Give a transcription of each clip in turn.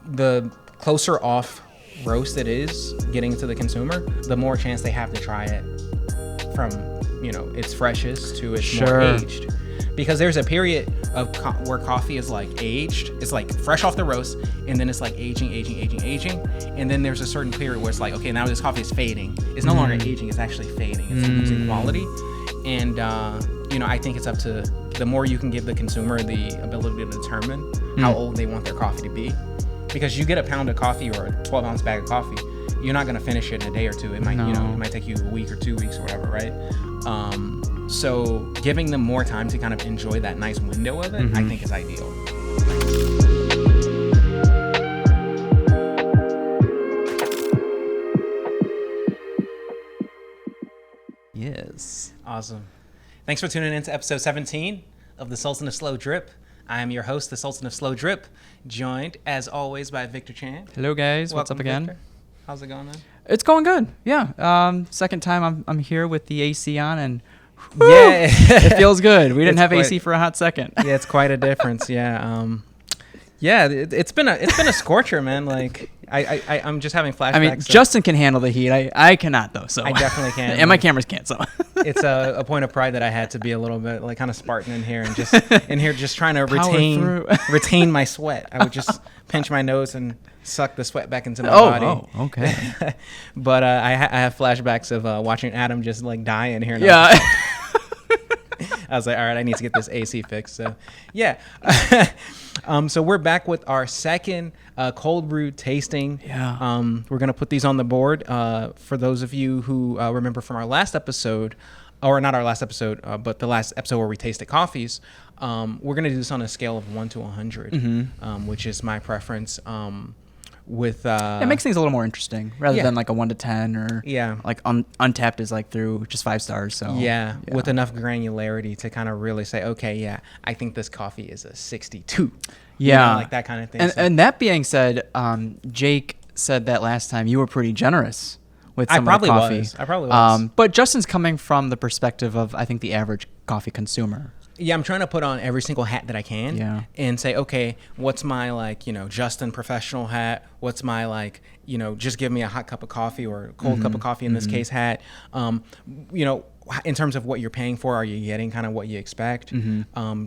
the closer off roast it is getting to the consumer, the more chance they have to try it from, its freshest to its more aged. Because there's a period of where coffee is like aged. It's like fresh off the roast, and then it's like aging. And then there's a certain period where it's like, okay, now this coffee is fading. It's no longer aging, it's actually fading. It's losing quality. And, I think it's up to the more you can give the consumer the ability to determine how old they want their coffee to be. Because you get a pound of coffee or a 12-ounce bag of coffee, you're not going to finish it in a day or two. It might, it might take you a week or 2 weeks or whatever, right? So giving them more time to kind of enjoy that nice window of it, I think is ideal. Yes. Awesome. Thanks for tuning in to episode 17 of the Sultan of Slow Drip. I am your host, the Sultan of Slow Drip, joined, as always, by Victor Chan. Hello, guys. Welcome, what's up again? Victor. How's it going, man? It's going good. Yeah. Second time I'm here with the AC on, and yeah, it feels good. We didn't have AC for a hot second. Yeah, it's quite a difference. Yeah. It's been a scorcher, man. Like I'm just having flashbacks. I mean, Justin can handle the heat. I cannot though. So I definitely can. And my cameras can't. So it's a point of pride that I had to be a little bit like kind of Spartan in here and just trying to retain my sweat. I would just pinch my nose and suck the sweat back into my body. Oh, okay. But I have flashbacks of watching Adam just like die in here. Yeah. I was like, all right, I need to get this AC fixed. So, yeah. So we're back with our second cold brew tasting. Yeah. We're going to put these on the board. For those of you who remember from our last episode, or not our last episode, but the last episode where we tasted coffees, we're going to do this on a scale of 1 to 100, which is my preference. It makes things a little more interesting rather than like a 1 to 10 or like Untapped is like through just 5 stars. So with enough granularity to kind of really say, okay, I think this coffee is a 62. Like that kind of thing. And that being said, Jake said that last time you were pretty generous with some of the coffee. I probably was. But Justin's coming from the perspective of, I think, the average coffee consumer. Yeah, I'm trying to put on every single hat that I can and say, okay, what's my like, Justin professional hat? What's my like, just give me a hot cup of coffee or a cold cup of coffee in this case hat. In terms of what you're paying for, are you getting kind of what you expect?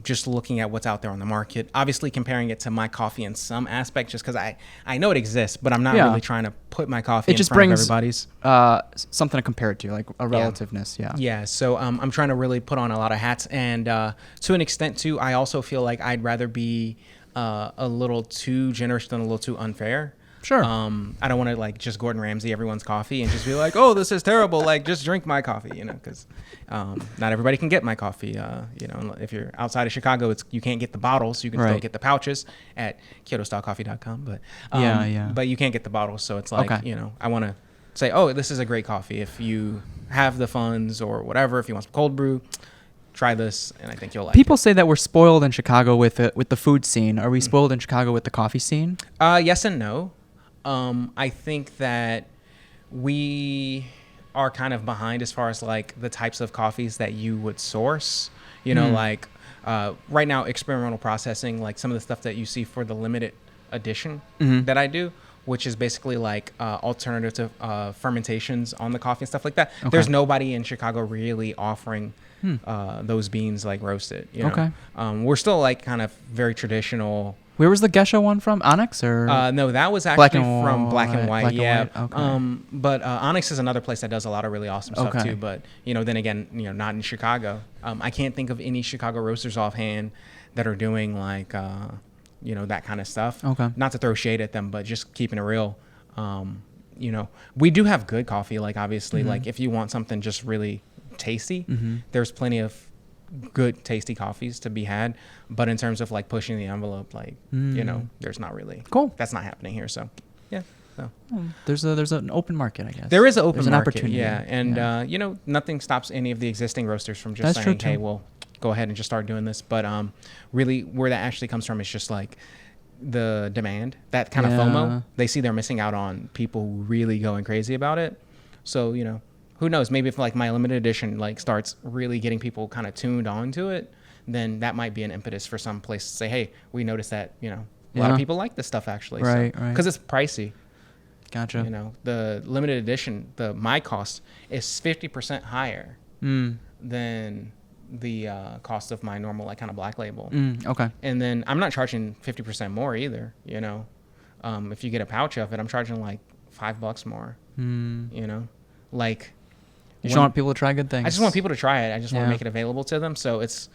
Just looking at what's out there on the market. Obviously comparing it to my coffee in some aspect just because I know it exists, but I'm not really trying to put my coffee in front of everybody's. Something to compare it to, like a relativeness. Yeah, so I'm trying to really put on a lot of hats. And to an extent, too, I also feel like I'd rather be a little too generous than a little too unfair. Sure. I don't want to like just Gordon Ramsay everyone's coffee and just be like, oh, this is terrible. Like just drink my coffee, because not everybody can get my coffee. If you're outside of Chicago, you can't get the bottles. You can still get the pouches at KyotoStyleCoffee.com, but but you can't get the bottles. So it's like, I want to say, oh, this is a great coffee. If you have the funds or whatever, if you want some cold brew, try this, and I think you'll like it. People say that we're spoiled in Chicago with the food scene. Are we spoiled in Chicago with the coffee scene? Yes and no. I think that we are kind of behind as far as like the types of coffees that you would source, like right now experimental processing, like some of the stuff that you see for the limited edition that I do, which is basically like alternative to fermentations on the coffee and stuff like that. Okay. There's nobody in Chicago really offering those beans like roasted. We're still like kind of very traditional. Where was the Gesha one from? Onyx or? No, that was actually from Black and White. Black and White. Okay. But Onyx is another place that does a lot of really awesome stuff too. But then again, not in Chicago. I can't think of any Chicago roasters offhand that are doing like that kind of stuff. Okay. Not to throw shade at them, but just keeping it real. We do have good coffee. Like obviously, like if you want something just really tasty, there's plenty of good tasty coffees to be had, but in terms of like pushing the envelope, like there's not really that's not happening here. So there's an open market, I guess. There is an open market, opportunity. And nothing stops any of the existing roasters from just saying, hey, well, go ahead and just start doing this. But really where that actually comes from is just like the demand, that kind of FOMO. They see they're missing out on people really going crazy about it. So who knows? Maybe if like my limited edition like starts really getting people kind of tuned on to it, then that might be an impetus for some place to say, hey, we noticed that A lot of people like this stuff actually. Right. Because it's pricey. Gotcha. You know, the limited edition, my cost is 50% higher than the cost of my normal like kind of black label. Okay. And then I'm not charging 50% more either. You know, if you get a pouch of it, I'm charging like $5 more. You know, like you just want people to try good things. I just want people to try it. I just want to make it available to them. So it's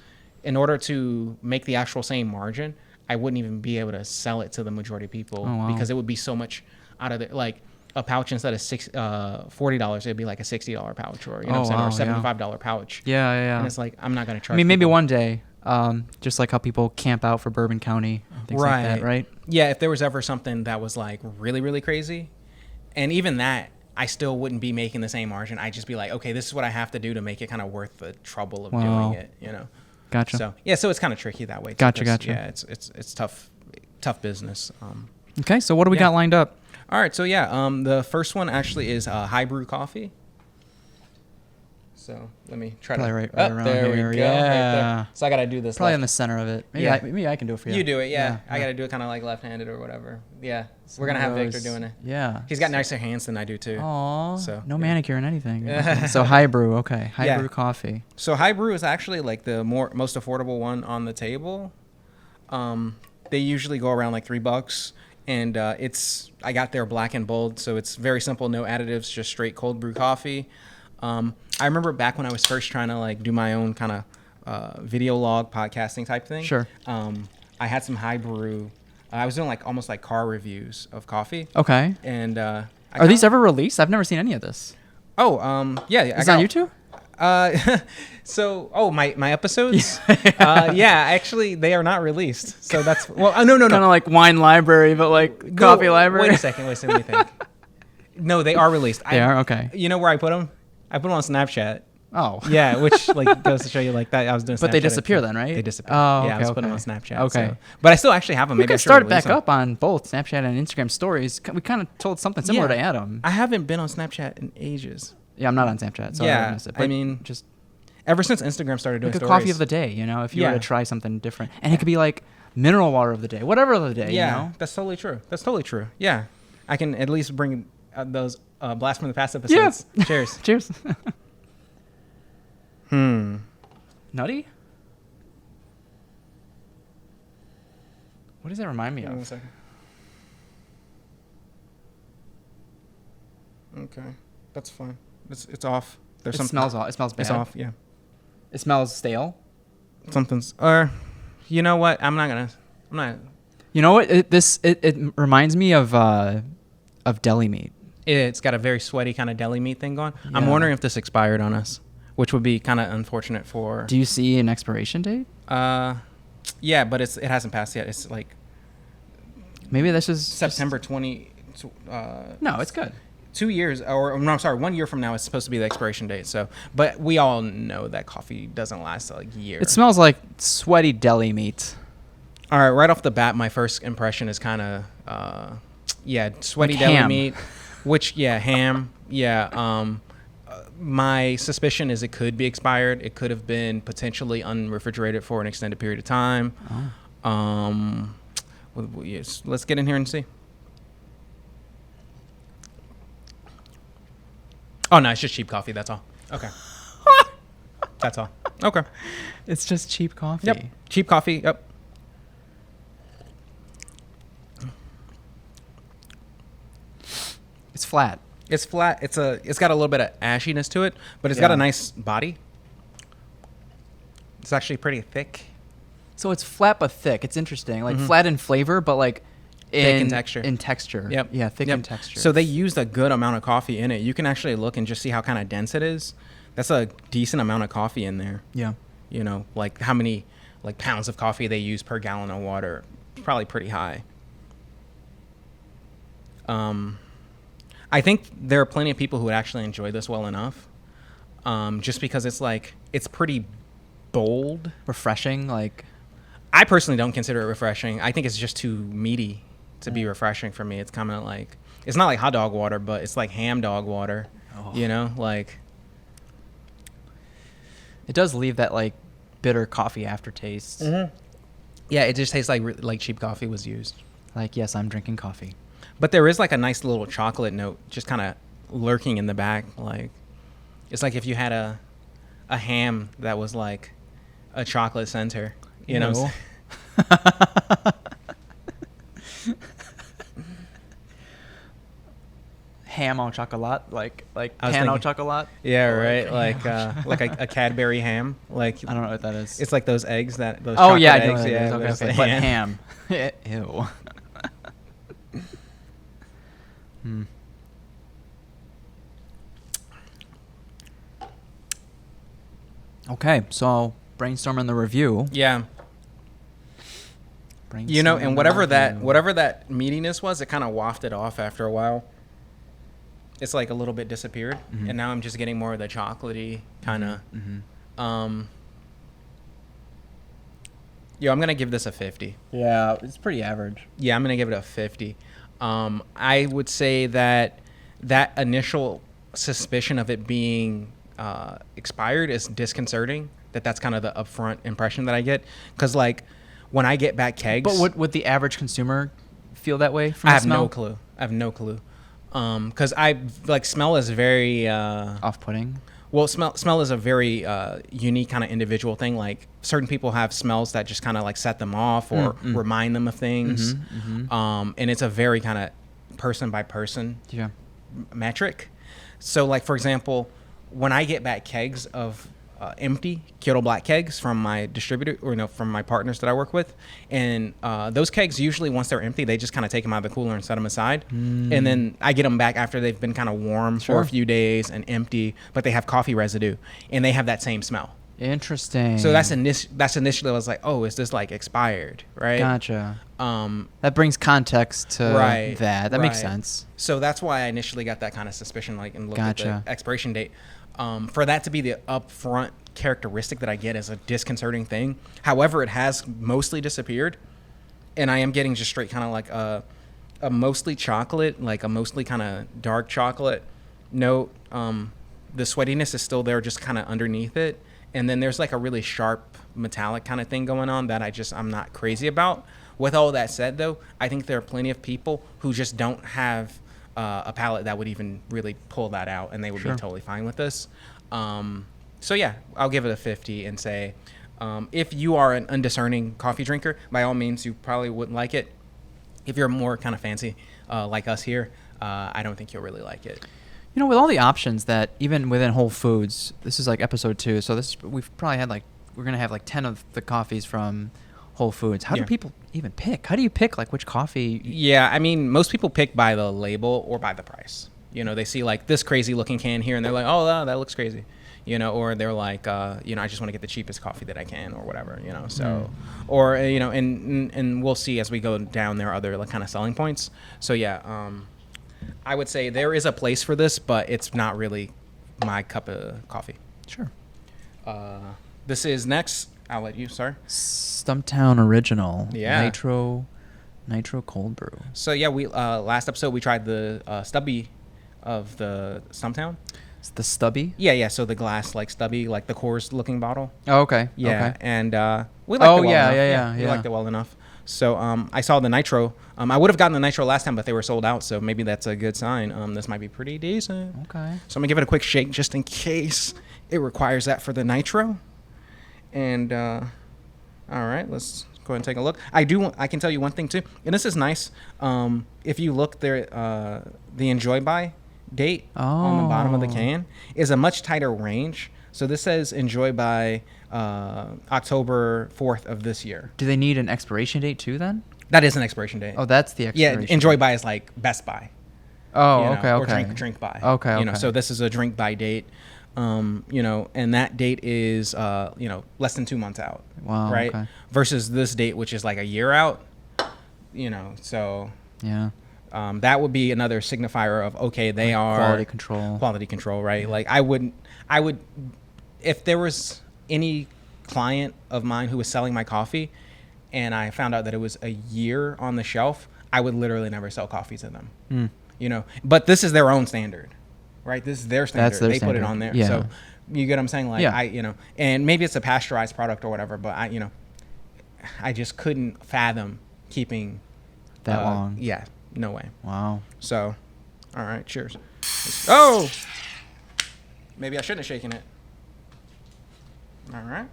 in order to make the actual same margin, I wouldn't even be able to sell it to the majority of people because it would be so much out of it. Like a pouch instead of $40, it'd be like a $60 pouch, or you know what I'm saying, or $75 pouch. Yeah. And it's like I'm not gonna charge. I mean, maybe people. one day, just like how people camp out for Bourbon County, and things like that, right? Yeah, if there was ever something that was like really, really crazy, and even that, I still wouldn't be making the same margin. I'd just be like, okay, this is what I have to do to make it kind of worth the trouble of doing it. You know. Gotcha. So so it's kind of tricky that way. Gotcha. Yeah, it's tough business. Okay, so what do we got lined up? All right, so the first one actually is high brew coffee. So let me try Probably to right around there here. we go. Yeah. Right there. So I got to do this. Probably in the center of it. Maybe I can do it for you. You do it, yeah. I got to do it kind of like left-handed or whatever. Yeah, we're gonna have Victor doing it. Yeah. He's got nicer hands than I do too. Aww. So no manicure and anything. So high brew, okay. High brew coffee. So high brew is actually like the most affordable one on the table. They usually go around like $3. And I got their black and bold, so it's very simple, no additives, just straight cold brew coffee. I remember back when I was first trying to like do my own kind of video log podcasting type thing. Sure. I had some high brew. I was doing like almost like car reviews of coffee. Okay. And are these ever released? I've never seen any of this. Oh, yeah. Is it on YouTube? My episodes? Actually they are not released. So that's no. Kind of like wine library, but like coffee library. Wait a second, let me think. No, they are released. They are? Okay. You know where I put them? I put them on Snapchat. Oh. Yeah, which like goes to show you like that I was doing Snapchat. But they disappear then, right? They disappear. Oh, okay, yeah, I was putting them on Snapchat. Okay. So. But I still actually have them. We could start it back up on both Snapchat and Instagram stories. We kind of told something similar to Adam. I haven't been on Snapchat in ages. Yeah, I'm not on Snapchat, so I don't miss it. But I mean, just ever since Instagram started doing like stories. a coffee of the day, you know, if you were to try something different. And it could be like mineral water of the day, whatever of the day, you know? That's totally true. Yeah. I can at least bring those blast from the past episodes. Yeah. Cheers. Cheers. Nutty? What does that remind me of? 1 second. Okay. That's fine. It's off. It smells off. It smells bad. It's off, yeah. It smells stale. Something's you know what? I'm not. You know what? It reminds me of deli meat. It's got a very sweaty kind of deli meat thing going. Yeah. I'm wondering if this expired on us, which would be kind of unfortunate for. Do you see an expiration date? Yeah, but it hasn't passed yet. It's like maybe this is September 20. No, it's good. 2 years, or no, I'm sorry, 1 year from now is supposed to be the expiration date. So, but we all know that coffee doesn't last like a year. It smells like sweaty deli meat. All right, off the bat, my first impression is kind of, sweaty like deli ham. meat, ham. Yeah. My suspicion is it could be expired. It could have been potentially unrefrigerated for an extended period of time. Oh. Yes, let's get in here and see. Oh, no, it's just cheap coffee. That's all. Okay. That's all. Okay. It's just cheap coffee. Yep. Cheap coffee. Yep. It's flat. It's flat. It's got a little bit of ashiness to it, but it's got a nice body. It's actually pretty thick. So it's flat but thick. It's interesting. Like flat in flavor, but like thick in texture. In texture. Yep. Yeah, thick in texture. So they used a good amount of coffee in it. You can actually look and just see how kind of dense it is. That's a decent amount of coffee in there. Yeah. You know, like how many like pounds of coffee they use per gallon of water. Probably pretty high. I think there are plenty of people who would actually enjoy this well enough. Just because it's pretty bold. Refreshing, like. I personally don't consider it refreshing. I think it's just too meaty to be refreshing for me. It's kind of like, it's not like hot dog water, but it's like ham dog water, you know, like. It does leave that like bitter coffee aftertaste. Mm-hmm. Yeah, it just tastes like cheap coffee was used. Like, yes, I'm drinking coffee. But there is like a nice little chocolate note just kind of lurking in the back. Like, it's like if you had a ham that was like a chocolate center. You know what I'm saying? Ham au chocolat, like I was pan au thinking- chocolat. Yeah, Or right. Like a Cadbury ham. Like I don't know what that is. it's like those eggs that those. Oh yeah, I chocolate know eggs. what Yeah, that but is. it's Okay, a but ham. Ew. Hmm. Okay, so brainstorming the review. Yeah. You know, and whatever that meatiness was, it kind of wafted off after a while. It's like a little bit disappeared, and now I'm just getting more of the chocolatey kind of. Yo, I'm gonna give this a 50. Yeah, it's pretty average. Yeah, I'm gonna give it a 50. I would say that initial suspicion of it being expired is disconcerting. That's kind of the upfront impression that I get, because like when I get back kegs. But would the average consumer feel that way from I the have smell? no clue. Because I like smell is very Off-putting. well. Smell is a very unique kind of individual thing. Like certain people have smells that just kind of like set them off or remind them of things. And it's a very kind of person by person Yeah. metric. So like for example, when I get back kegs of empty Kyoto black kegs from my distributor or from my partners that I work with, and those kegs usually once they're empty they just kind of take them out of the cooler and set them aside, and then I get them back after they've been kind of warm for a few days and empty, but they have coffee residue and they have that same smell. Interesting. So that's initially I was like, oh, is this like expired, right? Gotcha. That brings context to Right, that. That makes right. sense. So that's why I initially got that kind of suspicion, like, and looked at Gotcha. the expiration date. For that to be the upfront characteristic that I get is a disconcerting thing. However, it has mostly disappeared, and I am getting just straight kind of like a mostly chocolate, like a mostly kind of dark chocolate note. The sweatiness is still there, just kind of underneath it, and then there's like a really sharp metallic kind of thing going on that I'm not crazy about. With all that said, though, I think there are plenty of people who just don't have a palate that would even really pull that out, and they would be totally fine with this. So yeah, I'll give it a 50 and say, if you are an undiscerning coffee drinker, by all means, you probably wouldn't like it. If you're more kind of fancy like us here, I don't think you'll really like it. You know, with all the options that even within Whole Foods, this is like episode 2, so we've probably had we're gonna have like 10 of the coffees from Whole Foods. How do people even pick? How do you pick like which coffee? Yeah, I mean, most people pick by the label or by the price. You know, they see like this crazy looking can here, and they're like, oh, that looks crazy. You know, or they're like, I just want to get the cheapest coffee that I can, or whatever. You know, so, or and we'll see as we go down. There are other like kind of selling points. So yeah, I would say there is a place for this, but it's not really my cup of coffee. Sure. This is next. I'll let you, sir. Stumptown Original. Yeah. Nitro Cold Brew. So yeah, we last episode we tried the stubby of the Stumptown. It's the stubby? Yeah. So the glass like stubby, like the Coors looking bottle. Oh, okay. Yeah, Okay. and we liked it well enough. Yeah. We liked it well enough. So I saw the Nitro. I would have gotten the Nitro last time, but they were sold out. So maybe that's a good sign. This might be pretty decent. Okay. So I'm gonna give it a quick shake just in case it requires that for the Nitro. And all right, let's go ahead and take a look. I can tell you one thing too, and this is nice. If you look there, the enjoy by date on the bottom of the can is a much tighter range. So this says enjoy by October 4th of this year. Do they need an expiration date too then? That is an expiration date. Oh, that's the expiration. Yeah, enjoy by is like Best Buy. Oh, you know, okay. Or drink by. Okay, You know, okay. so this is a drink by date. And that date is less than 2 months out. Wow. Right. Okay. Versus this date, which is like a year out. So Yeah. that would be another signifier of okay, they are Quality control, right? Like I would, if there was any client of mine who was selling my coffee, and I found out that it was a year on the shelf, I would literally never sell coffee to them. But this is their own standard, right? This is their standard. That's their they standard. put it on there. Yeah. So you get what I'm saying? Like Yeah. and maybe it's a pasteurized product or whatever, but I just couldn't fathom keeping that long. Yeah, no way. Wow. So, all right, cheers. Oh, maybe I shouldn't have shaken it. All right.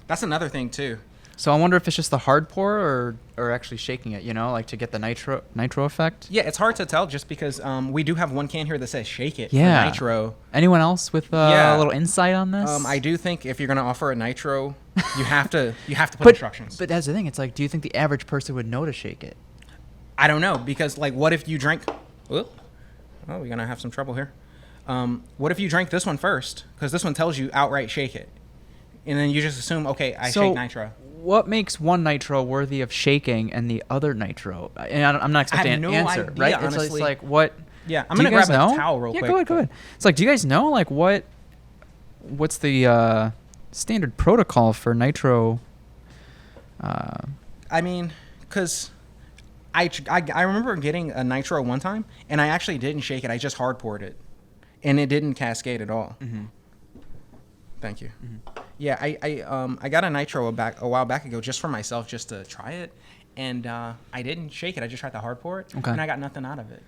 That's another thing too. So I wonder if it's just the hard pour or actually shaking it, like to get the nitro effect. Yeah, it's hard to tell just because we do have one can here that says shake it for Yeah. nitro. Anyone else with a little insight on this? I do think if you're gonna offer a nitro, you have to put instructions. But that's the thing. It's like, do you think the average person would know to shake it? I don't know, because like, what if you drank? Oh, we're gonna have some trouble here. What if you drank this one first? Because this one tells you outright shake it, and then you just assume, okay, I shake nitro. What makes one nitro worthy of shaking and the other nitro? And I'm not expecting an answer, idea, right? honestly. It's like what? Yeah, I'm gonna grab a towel real quick. Yeah, go ahead. It's like, do you guys know like what's the standard protocol for nitro? I mean, because I remember getting a nitro one time, and I actually didn't shake it. I just hard poured it, and it didn't cascade at all. Mm-hmm. Thank you. Mm-hmm. Yeah, I got a nitro a while back ago just for myself, just to try it, and I didn't shake it. I just tried to hard pour it, and I got nothing out of it.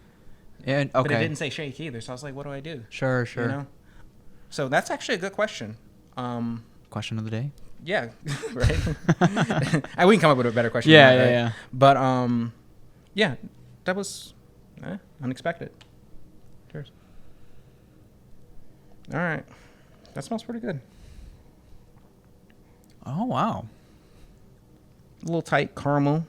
And but it didn't say shake either, so I was like, what do I do? Sure. You know? So that's actually a good question. Question of the day. Yeah, right. We can come up with a better question. Yeah. But yeah, that was unexpected. Cheers. All right, that smells pretty good. Oh wow. A little tight caramel.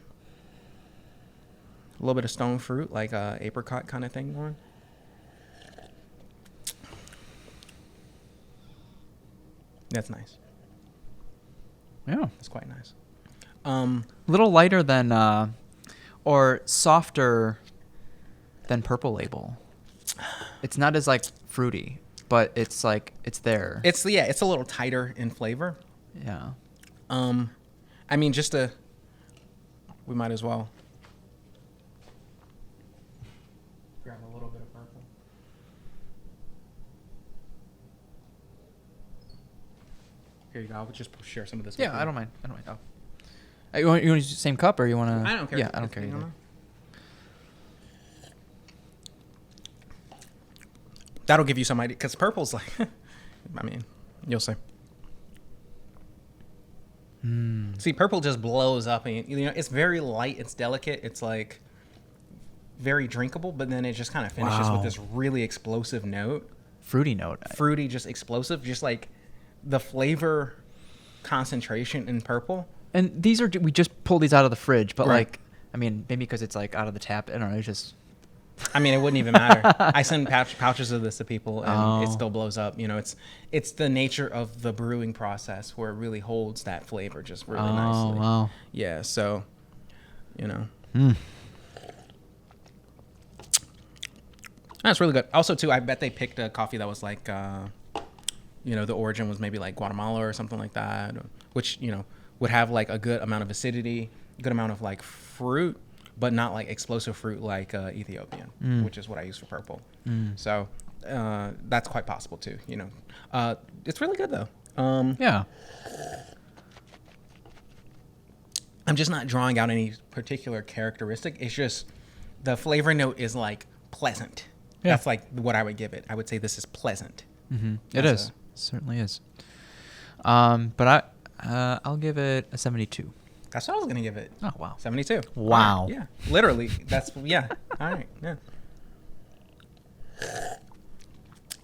A little bit of stone fruit, like apricot kind of thing going. That's nice. Yeah, that's quite nice. A little lighter than, or softer than Purple Label. It's not as like fruity, but it's like it's there. It's a little tighter in flavor. Yeah. I mean, we might as well grab a little bit of purple. Here you go. I'll just share some of this. Yeah, I don't mind. Oh. You want to use the same cup, or you want to? I don't care. Yeah, I don't care either. That'll give you some idea, because purple's like, I mean, you'll see. See, purple just blows up, and it's very light. It's delicate. It's like very drinkable, but then it just kind of finishes with this really explosive note. Fruity note. Fruity, just explosive, just like the flavor concentration in purple. And these are, we just pulled these out of the fridge, but like, I mean, maybe because it's like out of the tap. I don't know. It's just. I mean, it wouldn't even matter. I send pouches of this to people, and it still blows up. It's the nature of the brewing process where it really holds that flavor just really nicely. Wow. Yeah, so, That's really good. Also, too, I bet they picked a coffee that was like, the origin was maybe like Guatemala or something like that, which, would have like a good amount of acidity, good amount of like fruit, but not like explosive fruit like Ethiopian, which is what I use for purple. So that's quite possible too. It's really good though. Yeah. I'm just not drawing out any particular characteristic. It's just the flavor note is like pleasant. Yeah. That's like what I would give it. I would say this is pleasant. Mm-hmm. It is. Certainly is. But I'll give it a 72. That's what I was going to give it. Oh, wow. 72. Wow. Right. Yeah. Literally. That's, yeah. All right. Yeah.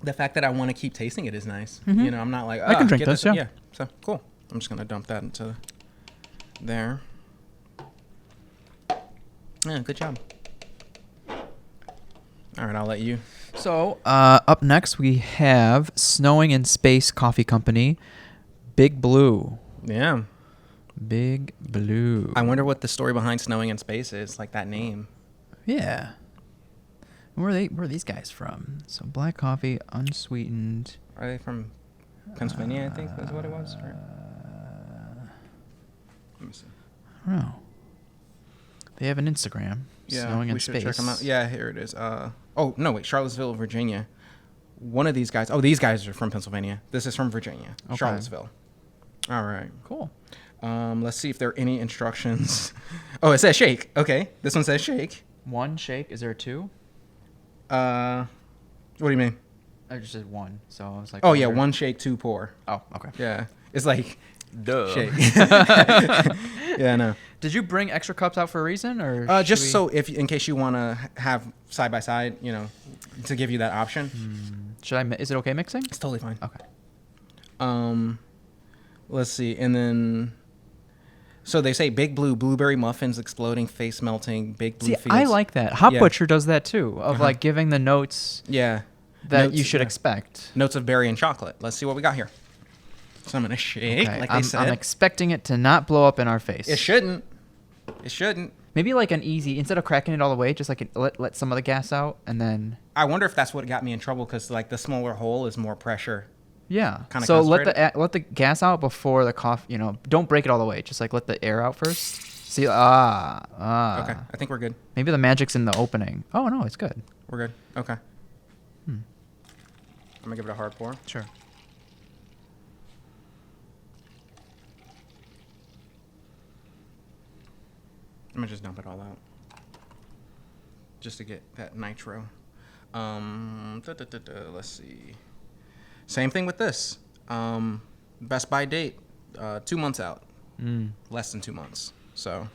The fact that I want to keep tasting it is nice. Mm-hmm. I'm not like, I can drink this. Yeah. Yeah. So, cool. I'm just going to dump that into there. Yeah, good job. All right, I'll let you. So, up next we have Snowing in Space Coffee Company, Big Blue. Yeah. Big Blue. I wonder what the story behind Snowing in Space is, like that name. Yeah. Where are these guys from? So black coffee, unsweetened. Are they from Pennsylvania, I think that's what it was? Right? Let me see. I don't know. They have an Instagram. Yeah, Snowing in we should Space. check them out. Yeah, here it is. Charlottesville, Virginia. One of these guys. Oh, these guys are from Pennsylvania. This is from Virginia. Okay. Charlottesville. All right. Cool. Let's see if there are any instructions. Oh, it says shake. Okay. This one says shake. One shake. Is there a two? What do you mean? I just said one. So I was like, Oh, yeah. One shake, two pour. Oh, okay. Yeah. It's like duh. shake. Yeah, no. Did you bring extra cups out for a reason, or just so if in case you want to have side by side, to give you that option. Is it okay mixing? It's totally fine. Okay. Let's see, and then so they say Big Blue blueberry muffins, exploding face melting, Big Blue. See, I like that. Hot Butcher does that too, of like giving the notes. Yeah. That Notes, you should expect. Notes of berry and chocolate. Let's see what we got here. So I'm gonna shake, Okay. like they said. I'm expecting it to not blow up in our face. It shouldn't. It shouldn't. Maybe like an easy, instead of cracking it all the way, just like let some of the gas out and then. I wonder if that's what got me in trouble, because like the smaller hole is more pressure. Yeah. Kinda So let the gas out before the coffee. Don't break it all the way. Just like let the air out first. See. Okay. I think we're good. Maybe the magic's in the opening. Oh no, it's good. We're good. Okay. I'm gonna give it a hard pour. Sure. I'm gonna just dump it all out, just to get that nitro. Let's see. Same thing with this. Best by date, 2 months out. Less than 2 months. So,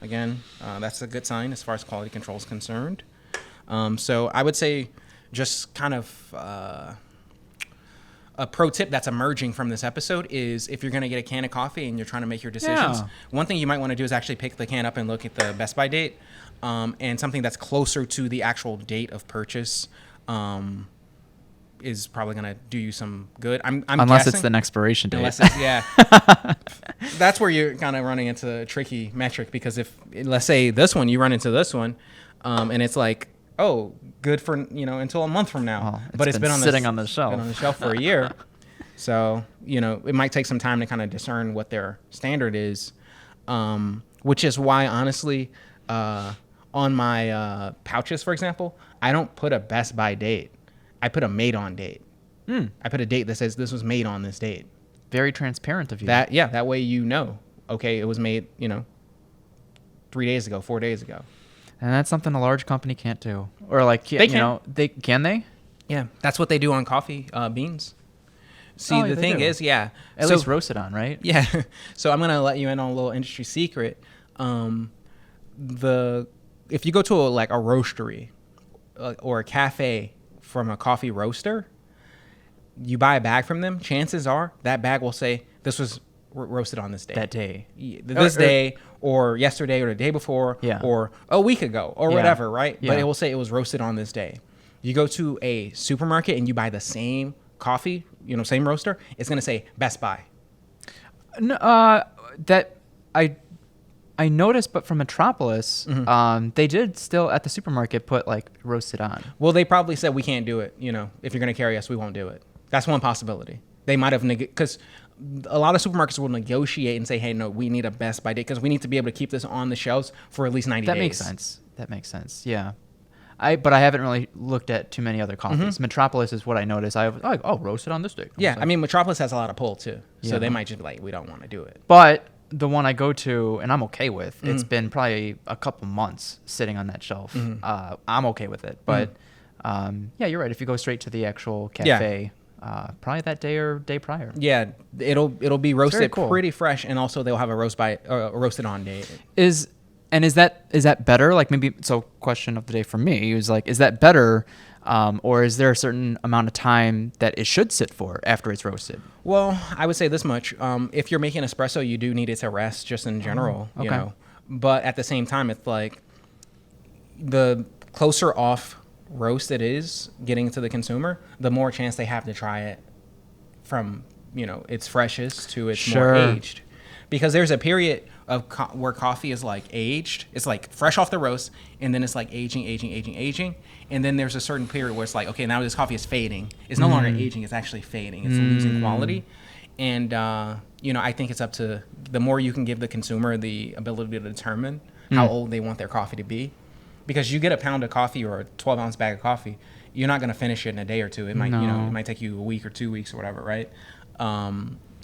again, that's a good sign as far as quality control is concerned. So I would say, just kind of a pro tip that's emerging from this episode is, if you're going to get a can of coffee and you're trying to make your decisions, one thing you might want to do is actually pick the can up and look at the best by date, and something that's closer to the actual date of purchase is probably going to do you some good. I'm unless guessing, it's the expiration date. Unless it's, yeah. That's where you're kind of running into a tricky metric, because if, let's say this one, you run into this one, and it's like, oh, good for until a month from now, but it's been sitting on the shelf. Been on the shelf for a year. So it might take some time to kind of discern what their standard is, which is why, honestly, on my pouches, for example, I don't put a best by date. I put a made on date. I put a date that says this was made on this date. Very transparent of you. That way okay, it was made 3 days ago, 4 days ago. And that's something a large company can't do. Or like, they can. Can they? Yeah, that's what they do on coffee beans. See, the thing is, at least roasted on, right? Yeah. So I'm gonna let you in on a little industry secret. If you go to a roastery or a cafe from a coffee roaster, you buy a bag from them. Chances are that bag will say this was roasted on this day. That day. This day, or yesterday, or the day before, or a week ago, or whatever, right? Yeah. But it will say it was roasted on this day. You go to a supermarket and you buy the same coffee, same roaster, it's going to say Best Buy. No, that I noticed, but from Metropolis, they did still at the supermarket put like roasted on. Well, they probably said we can't do it. If you're going to carry us, we won't do it. That's one possibility. They might have because a lot of supermarkets will negotiate and say, hey, no, we need a best by date because we need to be able to keep this on the shelves for at least 90 days. That makes sense. Yeah. But I haven't really looked at too many other coffees. Metropolis is what I noticed. I was like, oh, roasted on this day. Yeah. I mean, Metropolis has a lot of pull too. So they might just be like, we don't want to do it. But the one I go to and I'm okay with, it's been probably a couple months sitting on that shelf. I'm okay with it. But yeah, you're right. If you go straight to the actual cafe, probably that day or day prior. Yeah, it'll be roasted pretty fresh, and also they'll have a roasted on date. Is that better? Like maybe question of the day for me is like, is that better, or is there a certain amount of time that it should sit for after it's roasted? Well, I would say this much: if you're making espresso, you do need it to rest, just in general, you know. But at the same time, it's like the closer off roast it is getting to the consumer, the more chance they have to try it from its freshest to its more aged, because there's a period of where coffee is like aged, it's like fresh off the roast, and then it's like aging, and then there's a certain period where it's like, okay, now this coffee is fading. It's no longer aging, it's actually fading. It's losing quality. And I think it's up to the more you can give the consumer the ability to determine how old they want their coffee to be. Because you get a pound of coffee or a 12-ounce bag of coffee, you're not going to finish it in a day or two. It might, it might take you a week or 2 weeks or whatever, right?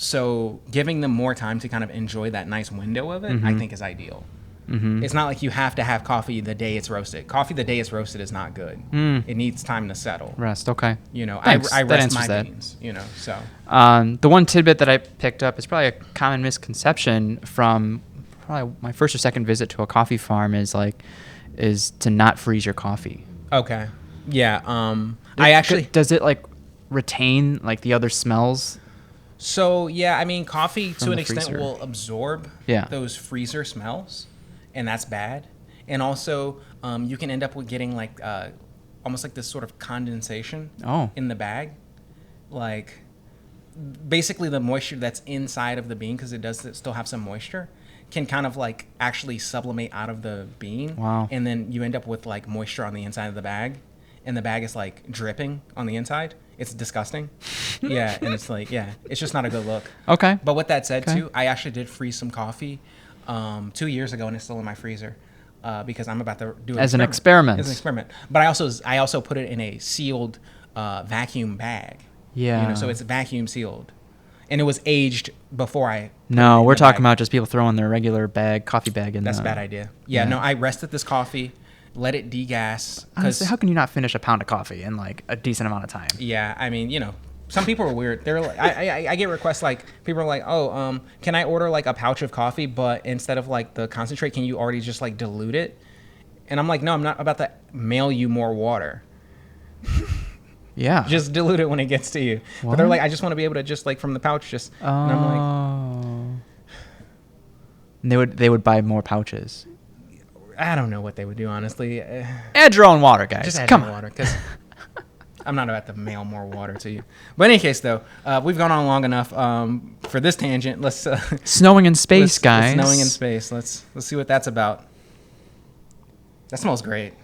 So giving them more time to kind of enjoy that nice window of it, I think is ideal. It's not like you have to have coffee the day it's roasted. Coffee the day it's roasted is not good. It needs time to settle. Rest. Okay. You know, Thanks. I That rest answers my that. beans. You know, so The one tidbit that I picked up is probably a common misconception from probably my first or second visit to a coffee farm is to not freeze your coffee. okay, yeah. I actually does it like retain like the other smells? So yeah, I mean, coffee to the an extent freezer. will absorb Yeah. those freezer smells, and that's bad. And also, you can end up with getting like almost like this sort of condensation in the bag, like basically the moisture that's inside of the bean, because it does still have some moisture, can kind of like actually sublimate out of the bean. Wow. And then you end up with like moisture on the inside of the bag, and the bag is like dripping on the inside. It's disgusting. Yeah, and it's like, yeah, it's just not a good look. Okay. But with that said, Okay. too, I actually did freeze some coffee 2 years ago, and it's still in my freezer because I'm about to do As an experiment. As an experiment. But I also put it in a sealed vacuum bag. Yeah. You know, so it's vacuum sealed, and it was aged before I. No, we're talking about just people throwing their regular coffee bag in. That's a bad idea. Yeah. No, I rested this coffee, let it degas. Honestly, how can you not finish a pound of coffee in like a decent amount of time? Yeah, I mean, you know, some people are weird. They're like, I get requests like people are like, oh, can I order like a pouch of coffee, but instead of like the concentrate, can you already just like dilute it? And I'm like, no, I'm not about to mail you more water. Yeah. Just dilute it when it gets to you. What? But they're like, I just want to be able to just like from the pouch, just. Oh. And I'm like, And they would buy more pouches. I don't know what they would do, honestly. Add your own water, guys. Just add Come more on. water, because I'm not about to mail more water to you. But in any case, though, we've gone on long enough for this tangent. Let's Snowing in space, guys. Snowing in space. Let's see what that's about. That smells great.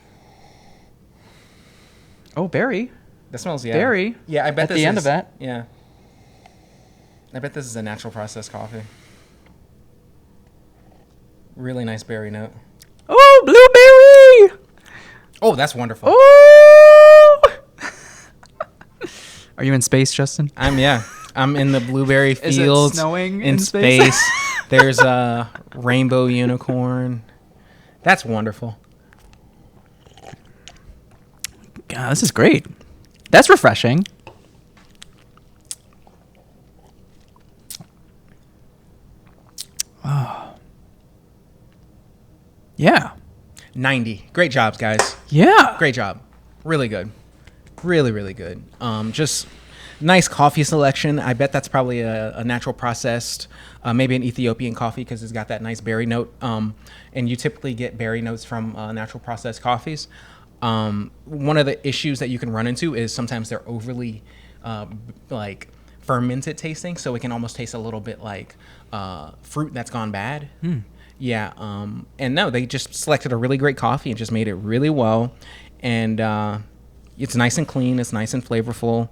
Oh, berry. That smells Berry. Yeah, I bet At this the end is, of that. Yeah. I bet this is a natural processed coffee. Really nice berry note. Oh, blueberry. Oh, that's wonderful. Oh. Are you in space, Justin? I'm in the blueberry Is it fields. snowing in in space? space. There's a rainbow unicorn. That's wonderful. God, this is great. That's refreshing. Oh. Yeah. 90. Great jobs, guys. Yeah. Great job. Really good. Really, really good. Just nice coffee selection. I bet that's probably a natural processed, maybe an Ethiopian coffee because it's got that nice berry note. And you typically get berry notes from natural processed coffees. One of the issues that you can run into is sometimes they're overly like fermented tasting, so it can almost taste a little bit like fruit that's gone bad. Yeah, and no, they just selected a really great coffee and just made it really well, and it's nice and clean, it's nice and flavorful.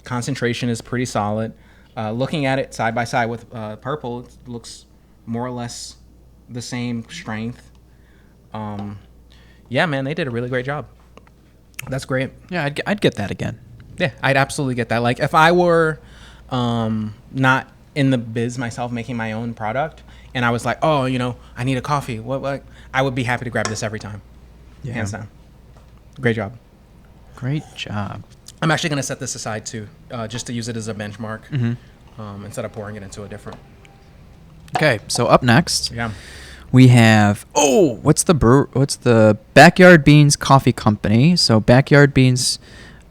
Concentration is pretty solid. Looking at it side by side with purple, it looks more or less the same strength. Yeah, man, they did a really great job. That's great. Yeah, I'd get that again. Yeah, I'd absolutely get that. Like, if I were not in the biz myself, making my own product, and I was like, oh, you know, I need a coffee, what? I would be happy to grab this every time. Yeah. Hands down. Great job. Great job. I'm actually going to set this aside, too, just to use it as a benchmark instead of pouring it into a different. Okay, so up next, Yeah. we have what's the Backyard Beans Coffee Company? So Backyard Beans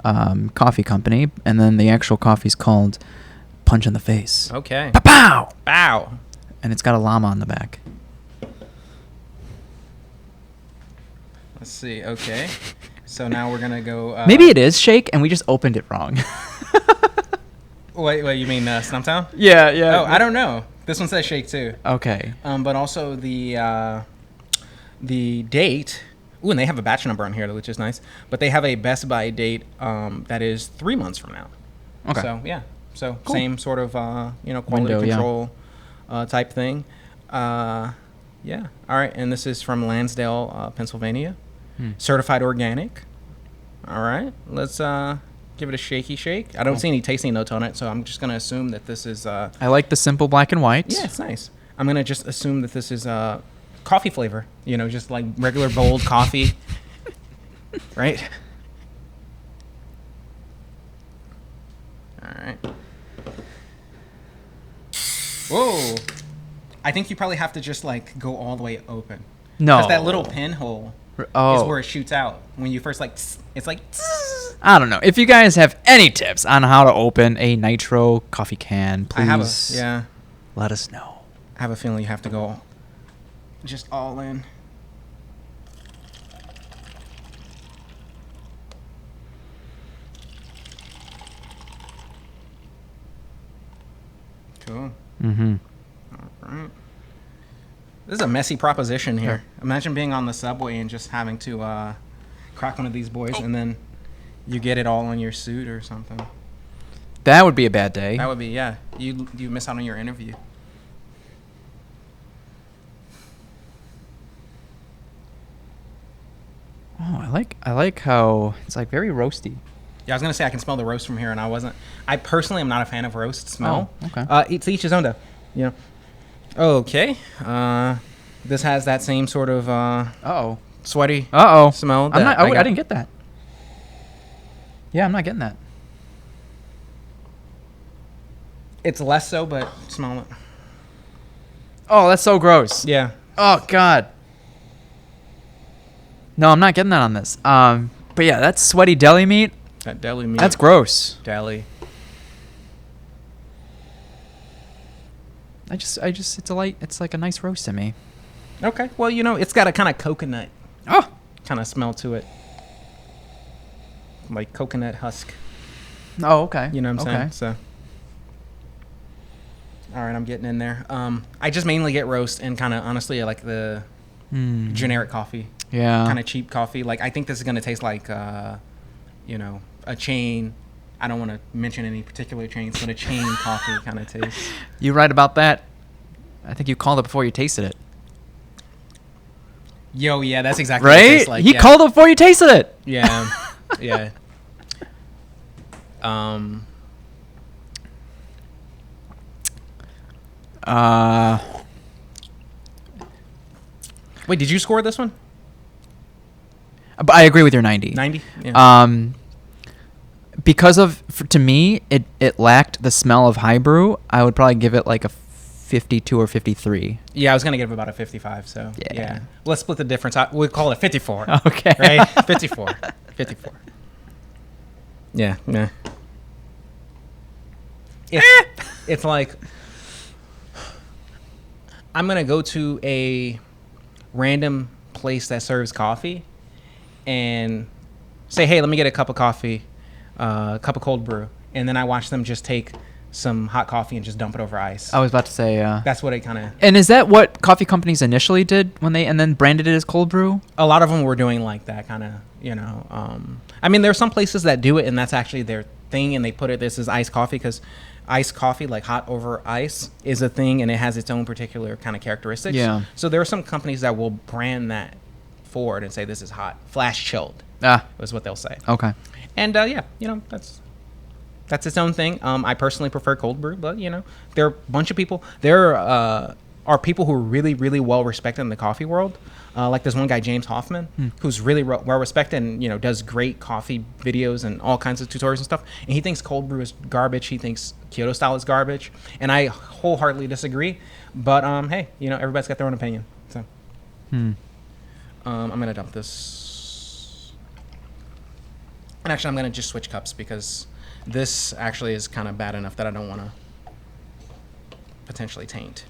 Coffee Company, and then the actual coffee's called Punch in the Face. Okay. Pow! Bow. And it's got a llama on the back. Let's see. Okay. So now we're going to go. Maybe it is shake, and we just opened it wrong. Wait, you mean Stumptown? Yeah, yeah. Oh, I don't know. This one says shake, too. Okay. But also the date. Ooh, and they have a batch number on here, which is nice. But they have a Best By date that is 3 months from now. Okay. So yeah, so Cool. same sort of quality Window, yeah. control type thing. Yeah. All right, and this is from Lansdale, Pennsylvania. Certified organic. All right, let's Give it a shaky shake. I don't see any tasting notes on it, so I'm just gonna assume that this is. I like the simple black and white. Yeah, it's nice. I'm gonna just assume that this is coffee flavor. You know, just like regular bold coffee, right? All right. Whoa. I think you probably have to just like go all the way open. No. Because that little pinhole is where it shoots out. When you first like, it's like. I don't know. If you guys have any tips on how to open a Nitro coffee can, please let us know. I have a feeling you have to go just all in. Cool. Mm-hmm. All right. This is a messy proposition here. Imagine being on the subway and just having to crack one of these boys and then you get it all on your suit or something. That would be a bad day. That would be, yeah. You miss out on your interview. Oh, I like how it's like very roasty. Yeah, I was gonna say I can smell the roast from here, and I personally am not a fan of roast smell. Oh, okay. To each his own, though. You know. Okay. This has that same sort of sweaty smell. I didn't get that. Yeah, I'm not getting that. It's less so, but smell it. Oh, that's so gross. Yeah. Oh God. No, I'm not getting that on this. But yeah, that's sweaty deli meat. That deli meat. That's gross. Deli. It's like a nice roast to me. Okay. Well, you know, it's got a kind of coconut kind of smell to it. Like coconut husk. Oh, okay. You know what I'm saying? So. All right, I'm getting in there. I just mainly get roast and kind of, honestly, I like the generic coffee. Yeah. Kind of cheap coffee. Like, I think this is going to taste like, you know, a chain. I don't want to mention any particular chains, but a chain coffee kind of taste. You right about that? I think you called it before you tasted it. Yo, yeah, that's exactly what it tastes like. He called it before you tasted it. Yeah. Yeah. Wait, did you score this one? But I agree with your 90. 90? Yeah. Because to me, it lacked the smell of high brew. I would probably give it like a 52 or 53. Yeah, I was gonna give it about a 55. So yeah. Let's split the difference. We'll call it 54. Okay. Right? 54. 54. Yeah. Yeah. It's like I'm gonna go to a random place that serves coffee and say, hey, let me get a cup of coffee, a cup of cold brew, and then I watch them just take some hot coffee and just dump it over ice. I was about to say, that's what it kind of. And is that what coffee companies initially did and then branded it as cold brew? A lot of them were doing like that kind of, you know. I mean, there are some places that do it, and that's actually their thing, and they put it. This is iced coffee because iced coffee, like hot over ice, is a thing, and it has its own particular kind of characteristics. Yeah. So there are some companies that will brand that forward and say this is hot, flash chilled. Is what they'll say. Okay. And yeah, you know, that's its own thing. I personally prefer cold brew, but you know, there are a bunch of people. There are people who are really, really well respected in the coffee world. Like there's one guy, James Hoffman, who's really well respected and, you know, does great coffee videos and all kinds of tutorials and stuff. And he thinks cold brew is garbage. He thinks Kyoto style is garbage. And I wholeheartedly disagree. But hey, you know, everybody's got their own opinion. So I'm gonna dump this. And actually, I'm gonna just switch cups because this actually is kind of bad enough that I don't want to potentially taint.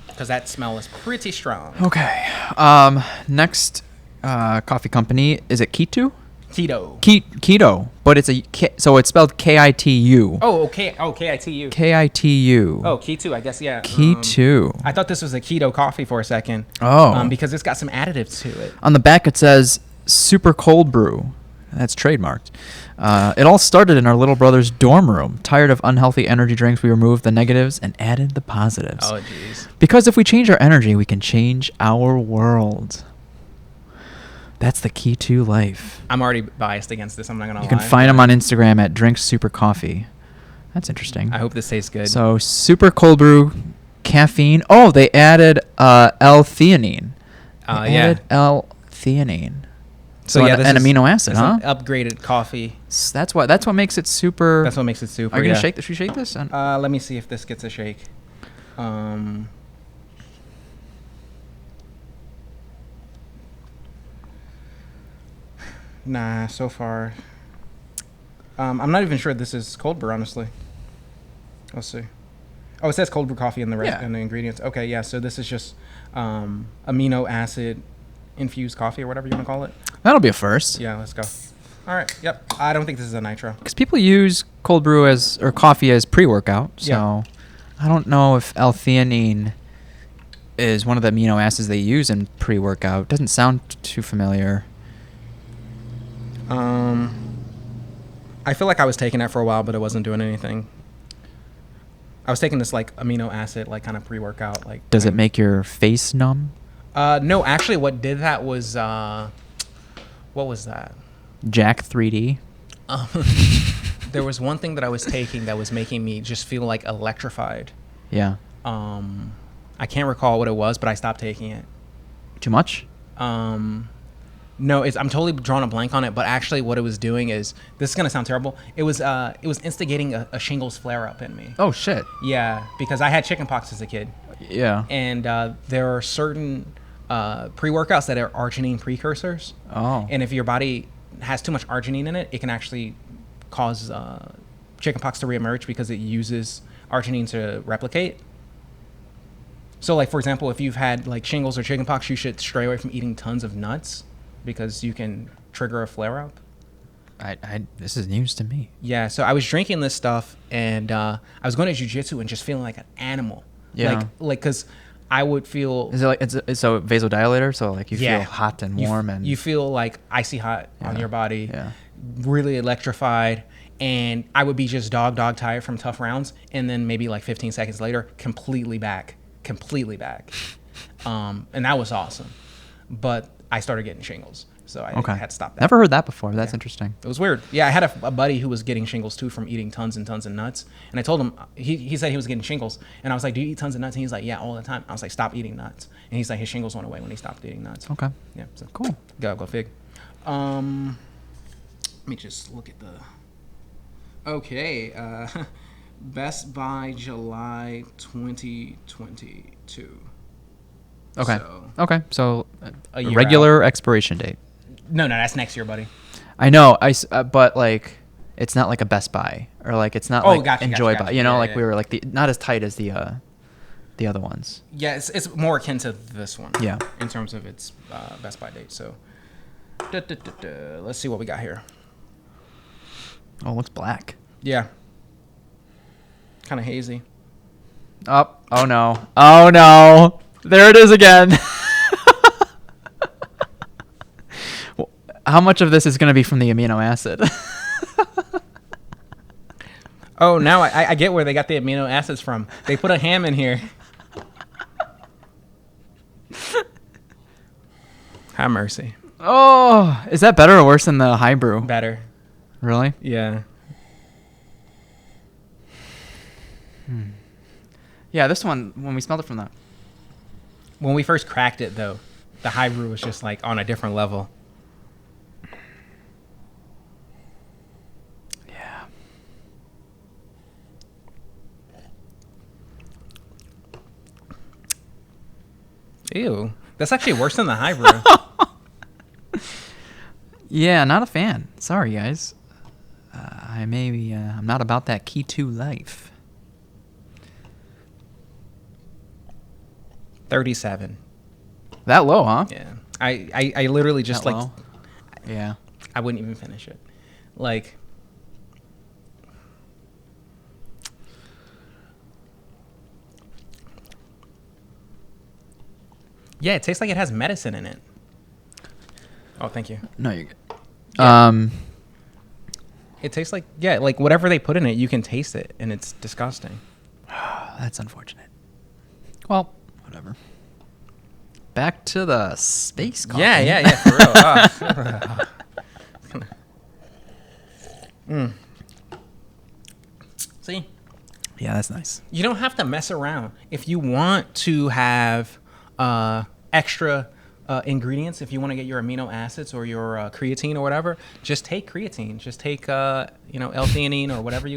Because that smell is pretty strong. Okay. Next coffee company, is it Kyoto? Keto. Keto, but so it's spelled K-I-T-U. Oh, okay. Oh, K-I-T-U. K-I-T-U. Oh, Keto, I guess, yeah. Keto. I thought this was a keto coffee for a second. Oh. Because it's got some additives to it. On the back it says super cold brew. That's trademarked. It all started in our little brother's dorm room. Tired of unhealthy energy drinks, we removed the negatives and added the positives. Oh, jeez. Because if we change our energy, we can change our world. That's the key to life. I'm already biased against this. I'm not gonna lie. You can find them on Instagram at Drink Super Coffee. That's interesting. I hope this tastes good. So super cold brew, caffeine. Oh, they added L-theanine. Yeah. L-theanine. So yeah, an amino acid, huh? An upgraded coffee. That's what makes it super. That's what makes it super. Are you gonna shake this? Should we shake this? Let me see if this gets a shake. Nah, so far. I'm not even sure this is cold brew, honestly. Let's see. Oh, it says cold brew coffee in the in the ingredients. Okay, yeah. So this is just amino acid infused coffee or whatever you want to call it. That'll be a first. Yeah, let's go. All right. Yep. I don't think this is a Nitro. Because people use cold brew or coffee as pre-workout. So yeah. I don't know if L-theanine is one of the amino acids they use in pre-workout. Doesn't sound too familiar. I feel like I was taking that for a while, but it wasn't doing anything. I was taking this like amino acid, like kind of pre-workout. Like, does it make your face numb? No, actually, what did that was what was that? Jack 3D. There was one thing that I was taking that was making me just feel like electrified. Yeah. I can't recall what it was, but I stopped taking it. Too much? No, I'm totally drawing a blank on it. But actually, what it was doing is, this is gonna sound terrible. It was instigating a shingles flare up in me. Oh shit. Yeah, because I had chickenpox as a kid. Yeah. And there are certain pre-workouts that are arginine precursors. Oh. And if your body has too much arginine in it, it can actually cause chickenpox to reemerge because it uses arginine to replicate. So, like, for example, if you've had like shingles or chickenpox, you should stray away from eating tons of nuts because you can trigger a flare-up. This is news to me. Yeah, so I was drinking this stuff, and I was going to jiu-jitsu and just feeling like an animal. Yeah. Like, because I would feel... Is it like, it's so vasodilator, so like you feel hot and warm and... You feel like icy hot on your body. Yeah. Really electrified. And I would be just dog tired from tough rounds, and then maybe like 15 seconds later, completely back. And that was awesome. But I started getting shingles, so I had to stop that. Never heard that before. That's interesting. It was weird. Yeah, I had a buddy who was getting shingles too from eating tons and tons of nuts. And I told him, he said he was getting shingles. And I was like, do you eat tons of nuts? And he's like, yeah, all the time. I was like, stop eating nuts. And he's like, his shingles went away when he stopped eating nuts. Okay. Yeah, so cool. Go fig. Let me just look at the... Okay, Best Buy July 2022. Okay. So a year regular out. Expiration date. No, that's next year, buddy. I know. But like, it's not like a Best Buy or like it's not like Enjoy Buy. You know, like we were like not as tight as the other ones. Yeah, it's more akin to this one. Yeah. In terms of its Best Buy date. So, let's see what we got here. Oh, it looks black. Yeah. Kind of hazy. Oh no. There it is again. How much of this is going to be from the amino acid? Oh, now I get where they got the amino acids from. They put a ham in here. Have mercy. Oh, is that better or worse than the high brew? Better. Really? Yeah. Yeah, this one, when we smelled it from that. When we first cracked it, though, the high brew was just like on a different level. Yeah. Ew. That's actually worse than the high brew. Yeah, not a fan. Sorry, guys. I'm not about that key to life. 37. That low, huh? Yeah. I literally just that like... low? Yeah. I wouldn't even finish it. Like... Yeah, it tastes like it has medicine in it. Oh, thank you. No, you're good. Yeah. It tastes like... Yeah, like whatever they put in it, you can taste it, and it's disgusting. That's unfortunate. Well, whatever. back to the space coffee. Yeah, for real. See? Yeah, that's nice. You don't have to mess around. If you want to have extra ingredients, if you want to get your amino acids or your creatine or whatever, just take creatine. Just take L-theanine or whatever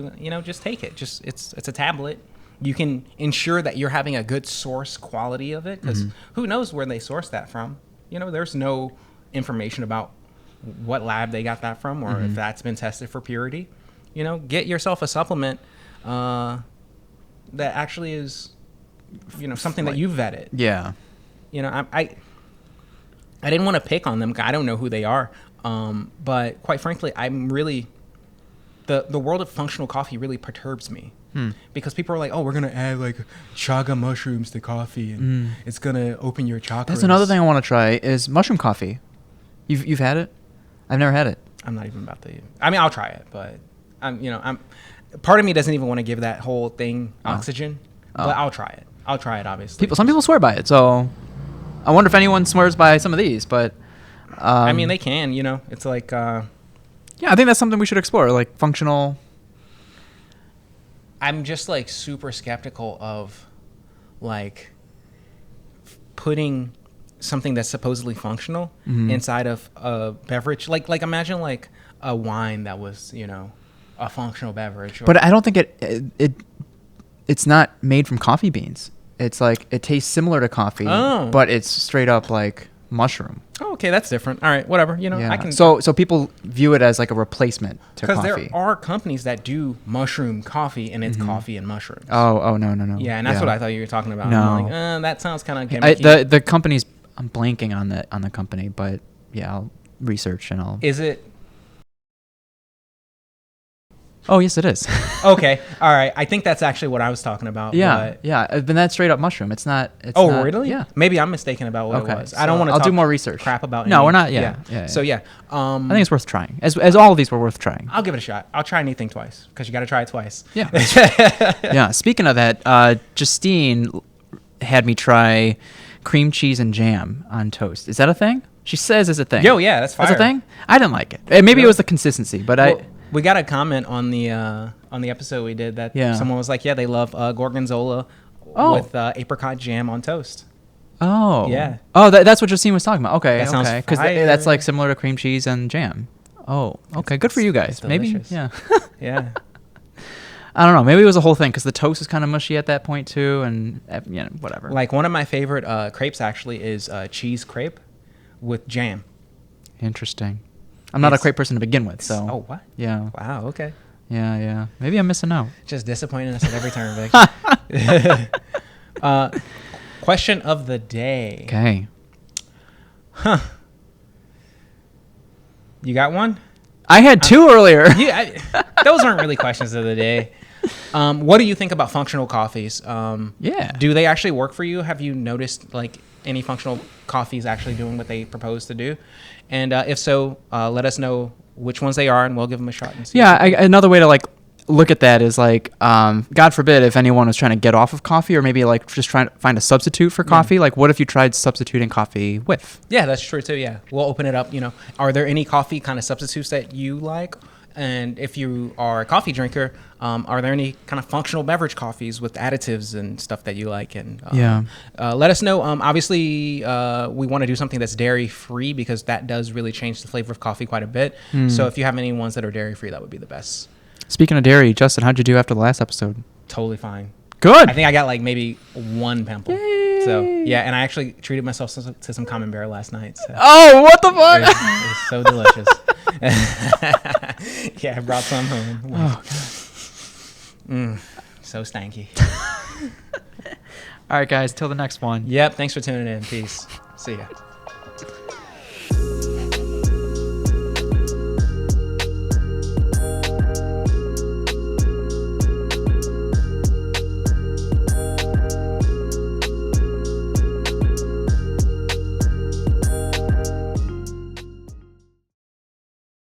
just take it. Just it's a tablet. You can ensure that you're having a good source quality of it, because who knows where they source that from? There's no information about what lab they got that from, or if that's been tested for purity. Get yourself a supplement that actually is, something that you've vetted. Yeah. I didn't want to pick on them. I don't know who they are. But quite frankly, I'm really, the world of functional coffee really perturbs me. Because people are like, oh, we're going to add like chaga mushrooms to coffee and it's going to open your chakras. That's another thing I want to try is mushroom coffee. You've had it? I've never had it. I'm not even about to. I mean, I'll try it, but I'm part of me doesn't even want to give that whole thing oxygen, but I'll try it. I'll try it, obviously. Some people swear by it, so I wonder if anyone swears by some of these, but I mean, they can, it's like yeah, I think that's something we should explore, like functional. I'm just like super skeptical of like putting something that's supposedly functional inside of a beverage. Like imagine like a wine that was, a functional beverage. But I don't think it's not made from coffee beans. It's like it tastes similar to coffee, but it's straight up like mushroom. Oh, okay, that's different. All right, whatever. Yeah. I can. So people view it as like a replacement to coffee. Because there are companies that do mushroom coffee, and it's coffee and mushrooms. Oh no. Yeah, and that's what I thought you were talking about. No, I'm like, that sounds kind of gimmicky. The company's. I'm blanking on the company, but yeah, I'll research and I'll. Is it? Oh yes, it is. Okay, all right. I think that's actually what I was talking about. Yeah. But that's straight up mushroom. It's not. Really? Yeah. Maybe I'm mistaken about what it was. I don't want to. I'll do more research. Crap about. No, we're not. Yeah. So yeah. I think it's worth trying. As all of these were worth trying. I'll give it a shot. I'll try anything twice, because you got to try it twice. Yeah. Yeah. Speaking of that, Justine had me try cream cheese and jam on toast. Is that a thing? She says it's a thing. Yo, yeah, that's fire. That's a thing? I didn't like it. Maybe it was the consistency, but we got a comment on the episode we did that someone was like, yeah, they love gorgonzola with apricot jam on toast. Oh. Yeah. Oh, that's what Justine was talking about. Okay. That sounds because that's like similar to cream cheese and jam. Oh, okay. Good for you guys. Maybe. Yeah. Yeah. I don't know. Maybe it was a whole thing because the toast is kind of mushy at that point too, and whatever. Like one of my favorite crepes actually is cheese crepe with jam. Interesting. I'm not a crepe person to begin with, so. Oh, what? Yeah. Wow. Okay. Yeah. Maybe I'm missing out. Just disappointing us at every turn, Vic. Question of the day. Okay. Huh. You got one? I had two earlier. Yeah, those aren't really questions of the day. What do you think about functional coffees? Yeah. Do they actually work for you? Have you noticed like any functional coffees actually doing what they propose to do? And if so, let us know which ones they are, and we'll give them a shot. And see. Yeah. Another way to like look at that is like, God forbid if anyone was trying to get off of coffee, or maybe like just trying to find a substitute for coffee. Like, what if you tried substituting coffee with? Yeah, that's true too. Yeah, we'll open it up. Are there any coffee kind of substitutes that you like? And if you are a coffee drinker, are there any kind of functional beverage coffees with additives and stuff that you like? And let us know. Obviously, we want to do something that's dairy free, because that does really change the flavor of coffee quite a bit. So if you have any ones that are dairy free, that would be the best. Speaking of dairy, Justin, how'd you do after the last episode? Totally fine. Good. I think I got like maybe one pimple. Yay. So yeah, and I actually treated myself to some camembert last night. So. Oh, what the fuck! It was so delicious. Yeah, I brought some home. Oh, God. So stanky. All right, guys. Till the next one. Yep. Thanks for tuning in. Peace. See ya.